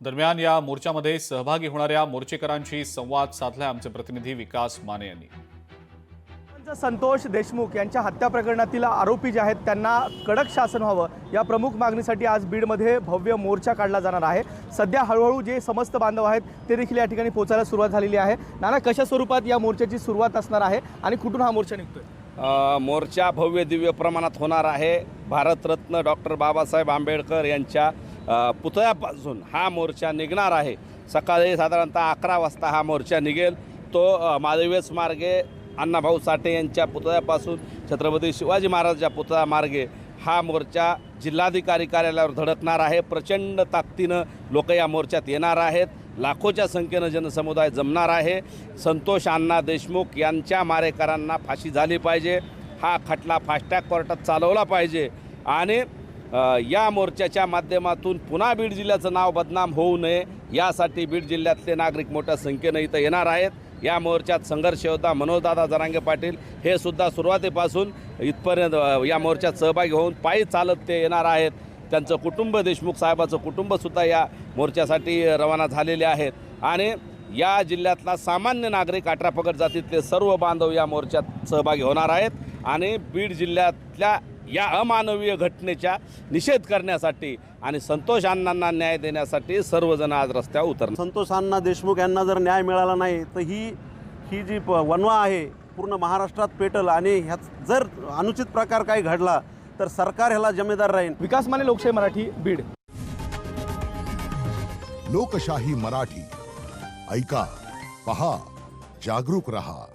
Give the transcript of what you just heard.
दरम्यान या मोर्चामध्ये सहभागी होणाऱ्या मोर्चेकरांशी संवाद साधला आमचे प्रतिनिधी विकास माने यांनी। संतोष देशमुख यांच्या हत्या प्रकरणातील आरोपी जे आहेत त्यांना कडक शासन व्हावं या प्रमुख मागणीसाठी आज बीडमध्ये भव्य मोर्चा काढला जाणार आहे। सध्या हळूहळू जे समस्त बांधव आहेत ते देखील या ठिकाणी पोहोचायला सुरुवात झालेली आहे। नाना, कशा स्वरूपात या मोर्चाची सुरुवात असणार आहे आणि कुठून हा मोर्चा निघतोय? मोर्चा भव्य दिव्य प्रमाणात होणार आहे। भारतरत्न डॉक्टर बाबासाहेब आंबेडकर यांच्या पुतळ्यापासून हा मोर्चा निघणार आहे। सकाळी साधारणतः 11 वाजता हा मोर्चा निघेल। तो माधवेस मार्गे अण्णाभाऊ साठे यांच्या पुतळ्यापासून छत्रपती शिवाजी महाराजांच्या पुतळा मार्गे हा मोर्चा जिल्हाधिकारी कार्यालयावर धडकणार आहे। प्रचंड ताकदीनं लोक या मोर्चात येणार आहेत। लाखोच्या संख्येनं जनसमुदाय जमणार आहे। संतोष अण्णा देशमुख यांच्या मारेकरांना फाशी झाली पाहिजे। हा खटला फास्टॅग कोर्टात चालवला पाहिजे आणि या मोर्चाच्या माध्यमातून पुन्हा बीड जिल्ह्याचं नाव बदनाम होऊ नये यासाठी बीड जिल्ह्यातले नागरिक मोठ्या संख्येनं इथं येणार आहेत। या मोर्चात संघर्ष योद्धा मनोजदादा जरांगे पाटील हे सुद्धा सुरुवातीपासून इथपर्यंत या मोर्चात सहभागी होऊन पायी चालत ते येणार आहेत। त्यांचं कुटुंब, देशमुख साहेबाचं कुटुंबसुद्धा या मोर्चासाठी रवाना झालेले आहेत आणि या जिल्ह्यातला सामान्य नागरिक 18 पगड जातीतले सर्व बांधव या मोर्चात सहभागी होणार आहेत आणि बीड जिल्ह्यातल्या या अमानवीय घटनेचा निषेध करण्यासाठी आणि संतोष अण्णांना न्याय देण्यासाठी सर्वजण आज रस्त्यावर उतरणार। संतोष अण्णा देशमुख यांना जर न्याय मिळाला नाही तर ही जी वणवा आहे पूर्ण महाराष्ट्रात पेटल आणि ह्यात जर अनुचित प्रकार काही घडला तर सरकार ह्याला जिम्मेदार राहील। विकास माने, लोकशाही मराठी, बीड। लोकशाही मराठी ऐका, पहा, जागरूक रहा।